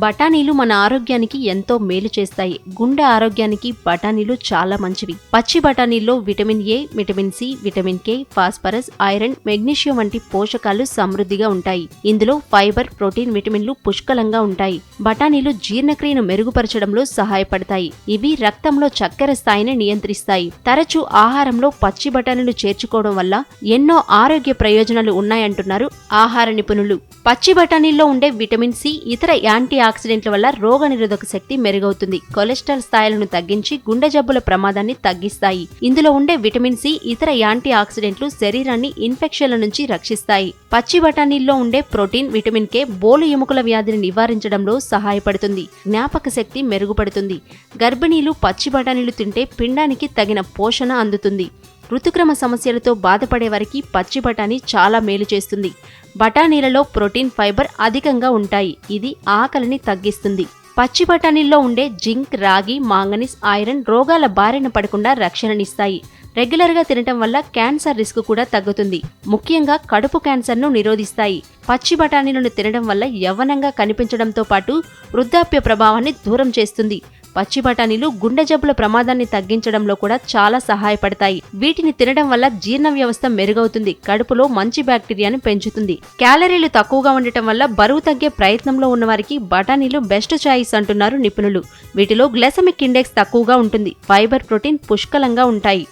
బఠానీలు మన ఆరోగ్యానికి ఎంతో మేలు చేస్తాయి. గుండె ఆరోగ్యానికి బఠానీలు చాలా మంచివి. పచ్చి బఠానీల్లో vitamin A, vitamin C, vitamin K, phosphorus, iron, magnesium వంటి పోషకాలు సమృద్ధిగా ఉంటాయి. ఇందులో ఫైబర్, ప్రోటీన్, విటమిన్లు పుష్కలంగా ఉంటాయి. బఠానీలు జీర్ణక్రియను మెరుగుపరచడంలో సహాయపడతాయి. ఇవి రక్తంలో చక్కెర స్థాయిని నియంత్రిస్తాయి. తరచూ ఆహారంలో పచ్చి బఠానీలు చేర్చుకోవడం వల్ల ఎన్నో ఆరోగ్య ప్రయోజనాలు ఉన్నాయంటున్నారు ఆహార నిపుణులు. పచ్చి బఠానీల్లో ఉండే విటమిన్ సి ఇతర యాంటీ ఆక్సిడెంట్ల వల్ల రోగనిరోధక శక్తి మెరుగవుతుంది. కొలెస్ట్రాల్ స్థాయిలను తగ్గించి గుండె జబ్బుల ప్రమాదాన్ని తగ్గిస్తాయి. ఇందులో ఉండే విటమిన్ సి ఇతర యాంటీ ఆక్సిడెంట్లు శరీరాన్ని ఇన్ఫెక్షన్ల నుంచి రక్షిస్తాయి. పచ్చి బఠానీల్లో ఉండే ప్రోటీన్, విటమిన్ కే బోలు ఎముకల వ్యాధిని నివారించడంలో సహాయపడుతుంది. జ్ఞాపక శక్తి మెరుగుపడుతుంది. గర్భిణీలు పచ్చి బఠానీలు తింటే పిండానికి తగిన పోషణ అందుతుంది. ఋతుక్రమ సమస్యలతో బాధపడే వారికి పచ్చి బఠానీ చాలా మేలు చేస్తుంది. బఠానీలలో ప్రోటీన్, ఫైబర్ అధికంగా ఉంటాయి. ఇది ఆకలిని తగ్గిస్తుంది. పచ్చి బఠానీల్లో ఉండే జింక్, రాగి, మాంగనీస్, ఐరన్ రోగాల బారిన పడకుండా రక్షణనిస్తాయి. రెగ్యులర్గా తినటం వల్ల క్యాన్సర్ రిస్క్ కూడా తగ్గుతుంది. ముఖ్యంగా కడుపు క్యాన్సర్ను నిరోధిస్తాయి. పచ్చి బఠానీలను తినడం వల్ల యవ్వనంగా కనిపించడంతో పాటు వృద్ధాప్య ప్రభావాన్ని దూరం చేస్తుంది. పచ్చి బఠానీలు గుండె జబ్బుల ప్రమాదాన్ని తగ్గించడంలో కూడా చాలా సహాయపడతాయి. వీటిని తినడం వల్ల జీర్ణ వ్యవస్థ మెరుగవుతుంది. కడుపులో మంచి బ్యాక్టీరియాను పెంచుతుంది. క్యాలరీలు తక్కువగా ఉండటం వల్ల బరువు తగ్గే ప్రయత్నంలో ఉన్నవారికి బఠానీలు బెస్ట్ చాయిస్ అంటున్నారు నిపుణులు. వీటిలో గ్లైసెమిక్ ఇండెక్స్ తక్కువగా ఉంటుంది. ఫైబర్, ప్రోటీన్ పుష్కలంగా ఉంటాయి.